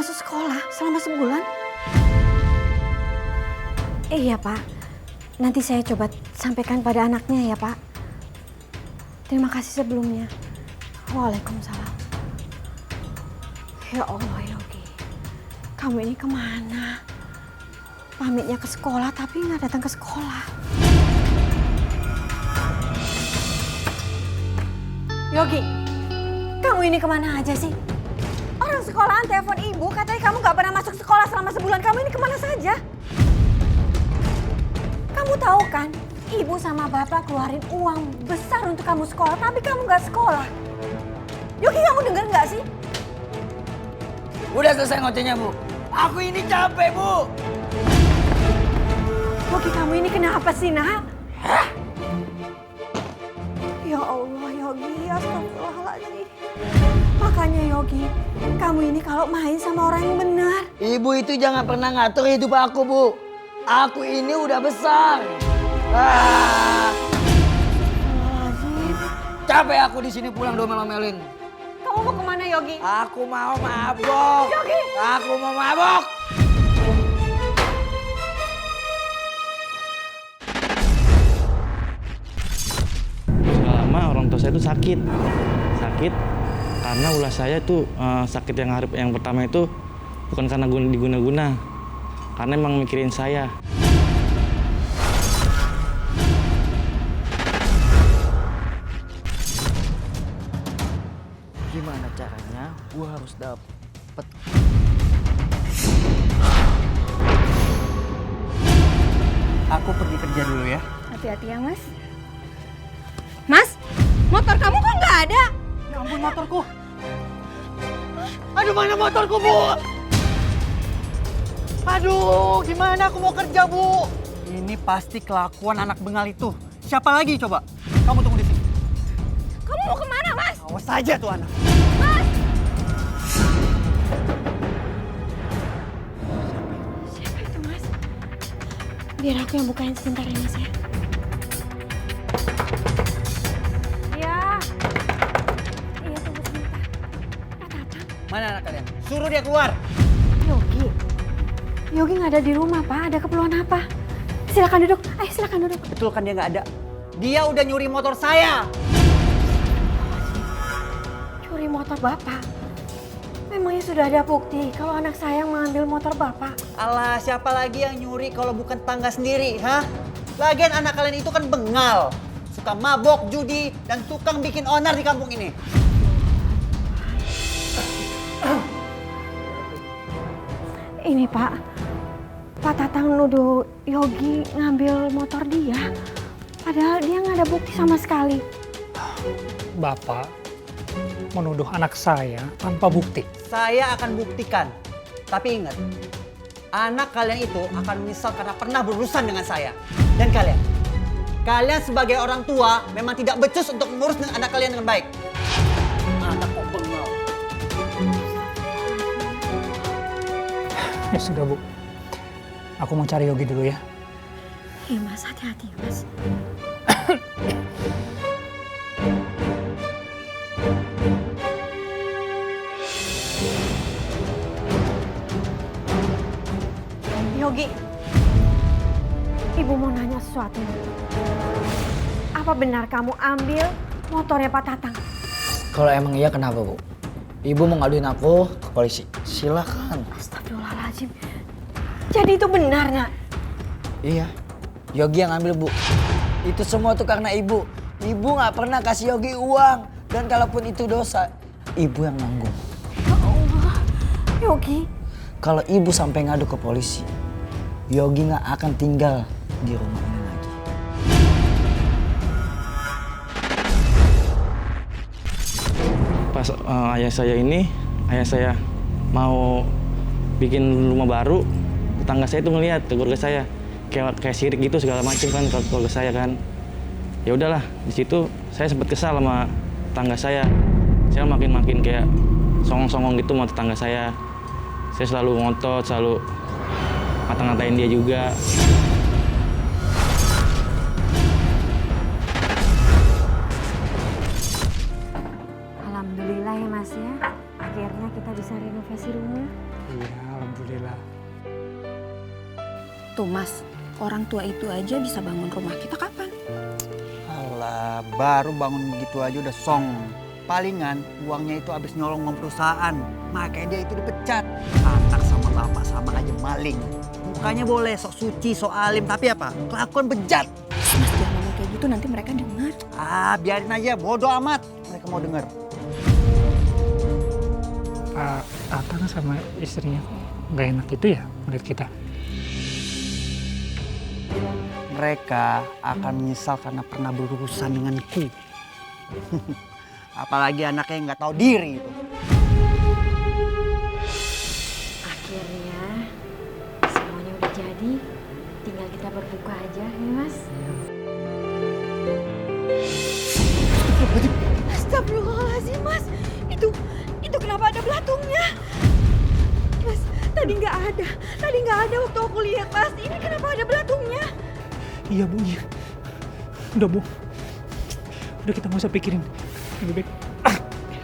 masuk sekolah selama sebulan? Iya Pak, nanti saya coba sampaikan pada anaknya ya Pak. Terima kasih sebelumnya. Waalaikumsalam. Ya Allah Yogi, kamu ini kemana? Pamitnya ke sekolah tapi nggak datang ke sekolah. Yogi, kamu ini kemana aja sih? Orang sekolahan telepon ibu, katanya kamu nggak pernah masuk sekolah selama sebulan. Kamu ini kemana saja? Kamu tahu kan, ibu sama bapak keluarin uang besar untuk kamu sekolah, tapi kamu nggak sekolah. Yogi, kamu denger nggak sih? Udah selesai ngocehnya, Bu. Aku ini capek, Bu. Yogi, kamu ini kenapa sih, nak? Hah? Ya Allah, Yogi, astagfirullahaladzim. Makanya Yogi, kamu ini kalau main sama orang yang benar. Ibu itu jangan pernah ngatur hidup aku, Bu. Aku ini udah besar. Astagfirullahaladzim. Capek aku di sini pulang domel-domelin. Kamu mau kemana, Yogi? Aku mau mabok. Yogi! Aku mau mabok. Sudah lama orang tua saya itu sakit karena ulah saya itu sakit yang pertama itu bukan karena diguna-guna, karena emang mikirin saya. Gimana caranya? Gua harus dapet. Aku pergi kerja dulu ya. Hati-hati ya, Mas. Mas, motor kamu kok nggak ada? Ya ampun, motorku. Aduh, mana motorku, Bu? Aduh, gimana aku mau kerja, Bu? Ini pasti kelakuan anak bengal itu. Siapa lagi coba? Kamu tunggu di sini. Kamu mau kemana, Mas? Awas saja tuh anak. Mas! Siapa itu, Mas? Biar aku yang bukain sebentar ya, Mas ya. Iya. Iya, tunggu sebentar. Pak Tatang. Mana anak kalian? Suruh dia keluar. Yogi. Yogi nggak ada di rumah, Pak. Ada keperluan apa? Silakan duduk. Ayo, silakan duduk. Betul kan dia nggak ada? Dia udah nyuri motor saya. Curi motor Bapak. Memangnya sudah ada bukti kalau anak saya mengambil motor Bapak? Alah, siapa lagi yang nyuri kalau bukan tetangga sendiri, hah? Lagian anak kalian itu kan bengal. Suka mabok, judi, dan tukang bikin onar di kampung ini. Ini Pak, Pak Tatang nuduh Yogi ngambil motor dia. Padahal dia nggak ada bukti sama sekali. Bapak menuduh anak saya tanpa bukti. Saya akan buktikan. Tapi ingat, anak kalian itu akan menyesal karena pernah berurusan dengan saya. Dan kalian sebagai orang tua memang tidak becus untuk mengurus dengan anak kalian dengan baik. Anak kok bengal. Ya sudah, Bu. Aku mau cari Yogi dulu ya. Iya Mas, hati-hati Mas. Yogi, Ibu mau nanya sesuatu. Apa benar kamu ambil motornya Pak Tatang? Kalau emang iya kenapa, Bu? Ibu mau ngaduin aku ke polisi. Silakan. Astagfirullahaladzim. Jadi itu benar, Nak? Iya. Yogi yang ambil, Bu. Itu semua tuh karena Ibu. Ibu nggak pernah kasih Yogi uang. Dan kalaupun itu dosa, Ibu yang nanggung. Ya Allah. Yogi. Kalau Ibu sampai ngadu ke polisi, Yogi nggak akan tinggal di rumah ini lagi. Pas ayah saya mau bikin rumah baru, tetangga saya tuh ngelihat keluarga saya kayak sirik gitu segala macam kan ke keluarga saya kan. Ya udahlah, di situ saya sempat kesal sama tetangga saya. Saya makin kayak songong-songong gitu sama tetangga saya. Saya selalu ngotot, selalu ngata-ngatain dia juga. Alhamdulillah ya Mas ya. Akhirnya kita bisa renovasi rumah. Tuh Mas, orang tua itu aja bisa bangun rumah kita kapan? Alah, baru bangun gitu aja udah song. Palingan uangnya itu habis nyolong uang perusahaan. Makanya dia itu dipecat. Anak sama bapak sama aja maling. Mukanya boleh sok suci, sok alim, tapi apa? Kelakuan bejat. Mas jangan ngomong kayak gitu, nanti mereka dengar. Biarin aja, bodoh amat. Mereka mau denger. Pak Tatang sama istrinya nggak enak gitu ya melihat kita. Mereka akan menyesal karena pernah berurusan denganku. Apalagi anaknya yang nggak tahu diri itu. Akhirnya semuanya udah jadi. Tinggal kita berbuka aja ya Mas. Astagfirullahaladzim Mas. Itu kenapa ada belatungnya? Mas, tadi nggak ada. Tadi nggak ada waktu aku lihat Mas. Ini kenapa ada belatungnya? Iya Bu, iya. Udah Bu, udah kita nggak usah pikirin. Lebih baik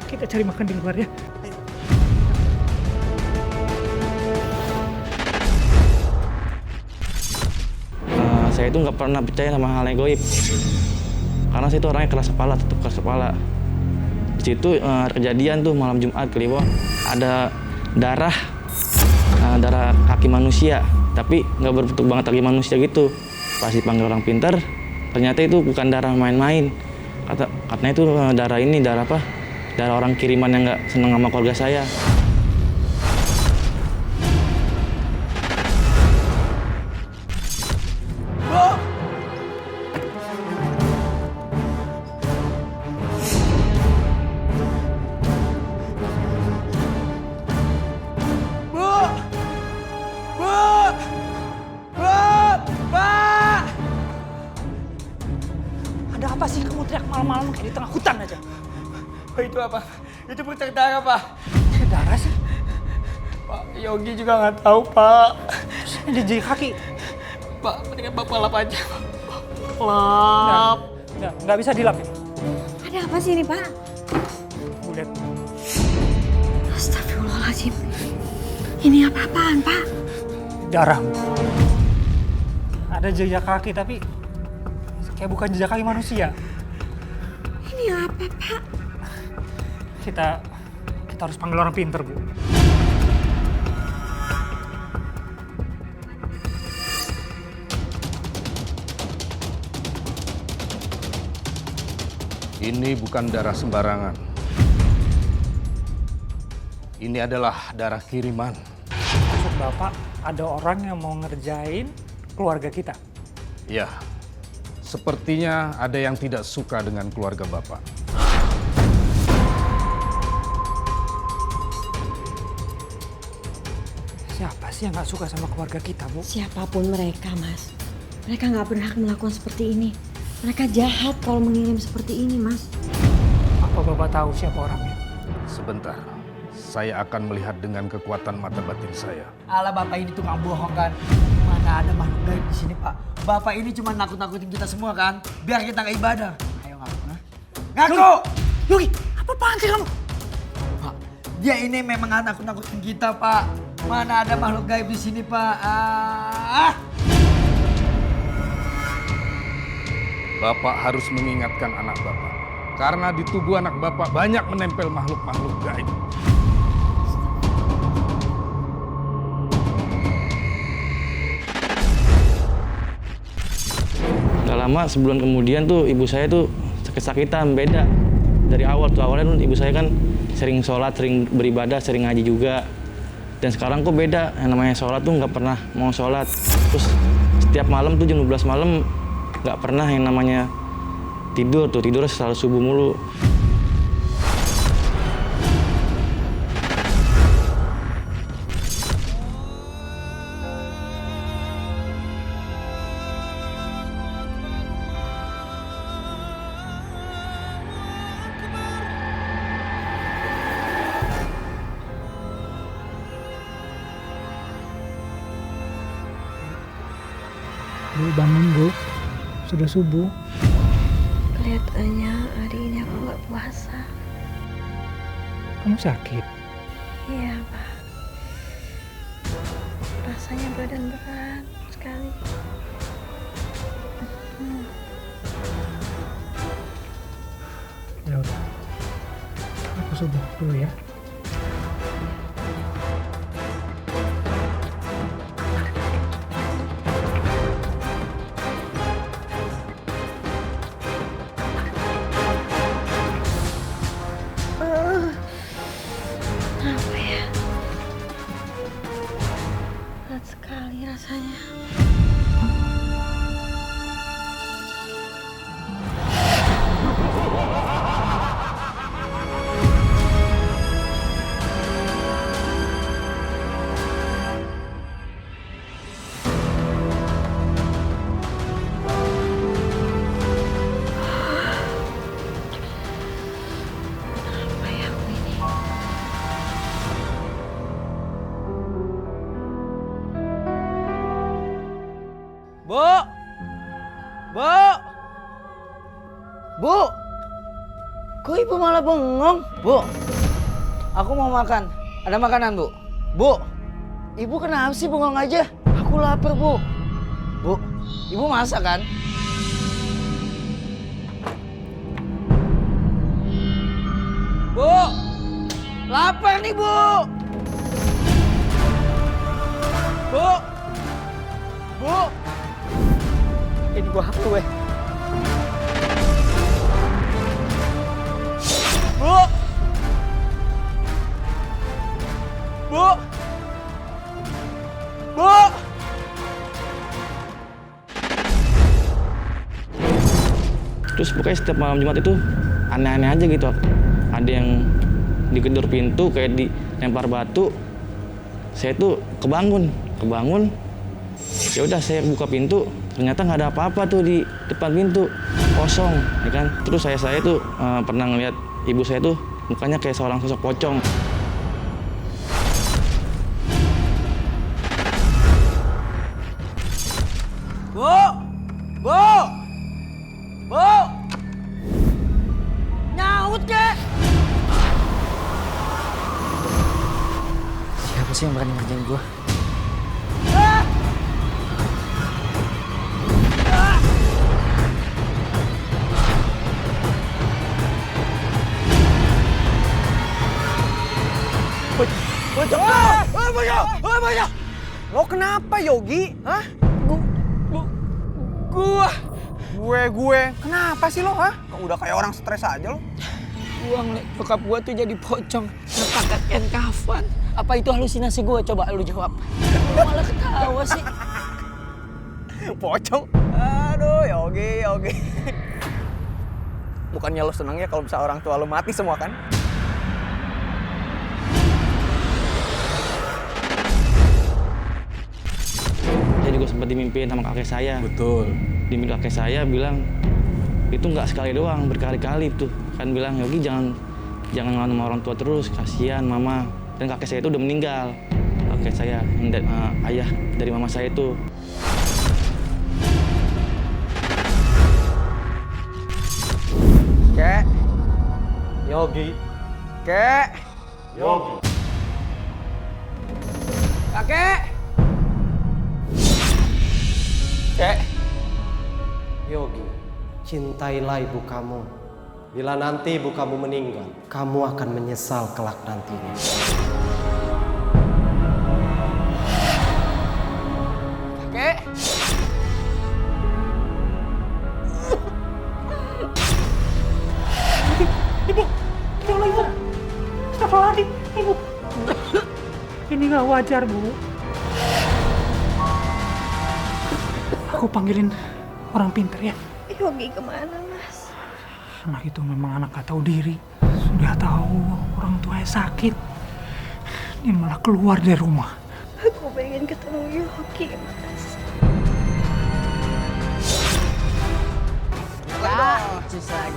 kita cari makan di luar ya. Saya itu nggak pernah percaya sama hal yang goib. Karena saya itu orangnya keras kepala, tetap keras kepala. Di situ kejadian tuh malam Jumat Kliwon, ada darah kaki manusia, tapi nggak berbentuk banget kaki manusia gitu. Pas dipanggil orang pintar, ternyata itu bukan darah main-main. Katanya itu darah apa? Darah orang kiriman yang nggak seneng sama keluarga saya. Ada apa sih kamu teriak malam-malam kayak di tengah hutan aja? Itu apa? Itu puncak darah, Pak. Ada darah sih? Pak, Yogi juga nggak tahu, Pak. Terus ada jari kaki. Pak, mendingan Bapak lap aja. Lap. Nggak bisa dilap ya? Ada apa sih ini Pak? Bu lihat. Astagfirullahaladzim. Ini apa-apaan Pak? Darah. Ada jejak kaki tapi kayak bukan jejak kaki manusia. Ini apa Pak? Kita harus panggil orang pinter, Bu. Ini bukan darah sembarangan. Ini adalah darah kiriman. Maksud Bapak, ada orang yang mau ngerjain keluarga kita? Ya, sepertinya ada yang tidak suka dengan keluarga Bapak. Siapa sih yang nggak suka sama keluarga kita, Bu? Siapapun mereka Mas. Mereka nggak berhak melakukan seperti ini. Mereka jahat kalau mengirim seperti ini Mas. Apa Bapak tahu siapa orangnya? Sebentar, saya akan melihat dengan kekuatan mata batin saya. Alah, Bapak ini tukang bohong kan? Mana ada makhluk gaib di sini, Pak. Bapak ini cuma nakut-nakutin kita semua kan? Biar kita nggak ibadah. Ayo ngaku, nah. Ngaku! Yogi, apa-apaan sih kamu? Pak, dia ini memang nakut-nakutin kita, Pak. Mana ada makhluk gaib di sini, Pak. Bapak harus mengingatkan anak Bapak. Karena di tubuh anak Bapak banyak menempel makhluk-makhluk gaib. Gak lama sebulan kemudian tuh ibu saya tuh sakit-sakitan, beda. Dari awal tuh, awalnya tuh ibu saya kan sering sholat, sering beribadah, sering ngaji juga. Dan sekarang kok beda, yang namanya sholat tuh nggak pernah mau sholat. Terus setiap malam tuh jam 12 malam nggak pernah yang namanya tidur tuh, tidurnya selalu subuh mulu. Bu, bangun Bu. Sudah subuh. Kelihatannya hari ini aku nggak puasa. Kamu sakit? Iya Pak. Rasanya badan berat. Sekali sekali. Ya udah. Aku subuh dulu ya. Apa ya? Berat sekali rasanya. Apa ya aku ini? Bu! Bu! Bu! Kok ibu malah bengong? Bu! Aku mau makan. Ada makanan, Bu? Bu! Ibu kenapa sih bengong aja? Aku lapar, Bu. Bu, ibu masak kan? Bu! Lapar nih, Bu! Bu! Bu! Ini gua hak gue. Bu! Bu! Bu! Terus pokoknya setiap malam Jumat itu aneh-aneh aja gitu. Ada yang digedor pintu kayak dilempar batu. Saya tuh kebangun. Ya udah saya buka pintu, ternyata nggak ada apa-apa tuh di depan pintu, kosong, ya kan. Terus saya tuh pernah ngeliat ibu saya tuh mukanya kayak seorang sosok pocong. Bu! Bu! Bu! Nyaut kek! Siapa sih yang berani ngerjain gua? Lo kenapa Yogi? Hah? Gue. Kenapa sih lo, hah? Kok udah kayak orang stres aja lo? Gua ngeliat bokap gua tuh jadi pocong, ngepaket kain kafan. Apa itu halusinasi gua? Coba lu jawab. Lu malah ketawa sih. Pocong? Aduh, Yogi. Bukannya lo seneng ya kalau bisa orang tua lo mati semua kan? Saya juga sempat dimimpiin sama kakek saya. Betul. Di mimpi kakek saya bilang itu nggak sekali doang, berkali-kali tuh kan bilang, Yogi jangan ngelawan sama orang tua terus, kasihan mama. Dan kakek saya itu udah meninggal, kakek saya ayah dari mama saya itu. Kek. Yogi. Kek. Yogi. Kakek. Kek. Yogi, cintailah ibu kamu. Bila nanti ibu kamu meninggal, kamu akan menyesal kelak nantinya. Kakek. Ibu! Ya Allah, Ibu! Astagfirullahaladzim, Ibu! Ini nggak wajar, Bu. Aku panggilin orang pintar ya. Yogi kemana, Mas? Anak itu memang anak gak tahu diri. Sudah tahu orang tuanya sakit. Dia malah keluar dari rumah. Aku pengen ketemu Yogi, Mas.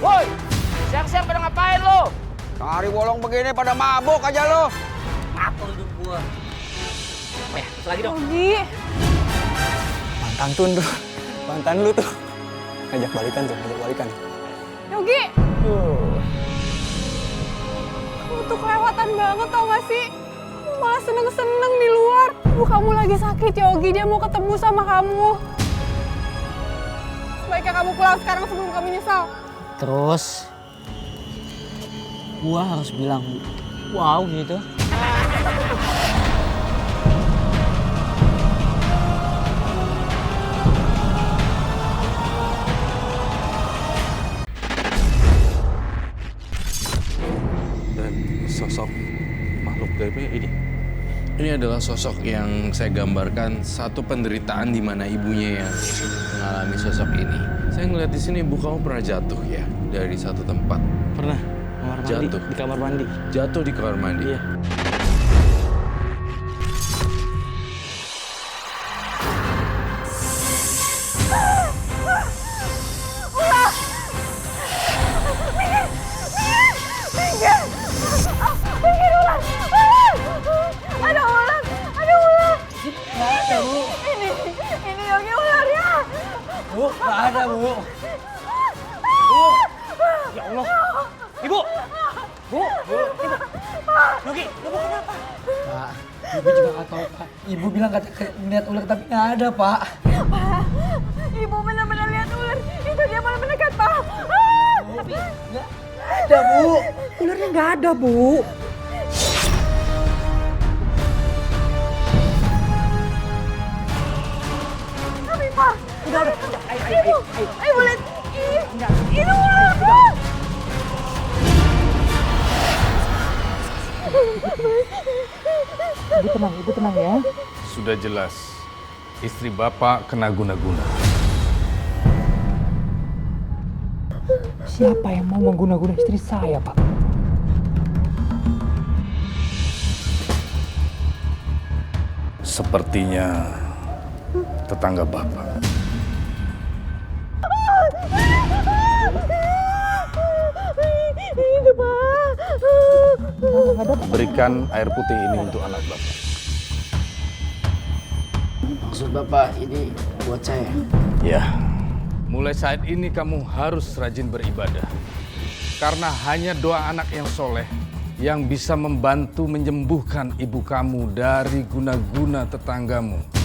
Woi! Siang-siang pada ngapain lo? Cari bolong begini pada mabuk aja lo. Ngatur hidup gua. Lagi dong. Yogi! Mantan lu tuh. Ngajak balikan. Yogi! Kamu tuh kelewatan banget tau gak sih? Kamu malah seneng-seneng di luar. Ibu kamu lagi sakit, Yogi. Dia mau ketemu sama kamu. Sebaiknya kamu pulang sekarang sebelum kamu nyesal. Terus gua harus bilang wow gitu. Dan sosok makhluk gaibnya ini adalah sosok yang saya gambarkan satu penderitaan di mana ibunya yang mengalami sosok ini. Saya ngeliat di sini ibu kamu pernah jatuh ya dari satu tempat. Pernah kamar mandi, Jatuh. di kamar mandi. Jatuh di kamar mandi. Iya. Ada ular! Ada ular! Nggak ada, Bu. Ini Yogi ularnya! Bu, nggak ada, Bu. Ya Allah. Ibu! Bu! Yogi, ibu kenapa? Pak, ibu juga nggak tahu, Pak. Ibu bilang kata melihat ular tapi nggak ada, Pak. Pak, ibu benar-benar lihat ular. Itu dia malah mendekat, Pak. Tapi nggak ada, Bu. Ularnya nggak ada, Bu. Tapi, Pak. Udah. Ibu lihat. Ini ular, Pak. Ibu tenang ya. Sudah jelas, istri Bapak kena guna-guna. Siapa yang mau mengguna-guna istri saya, Pak? Sepertinya tetangga Bapak. Itu, Pak. Berikan air putih ini untuk anak Bapak. Maksud Bapak ini buat saya. Ya, mulai saat ini kamu harus rajin beribadah. Karena hanya doa anak yang soleh yang bisa membantu menyembuhkan ibu kamu dari guna-guna tetanggamu.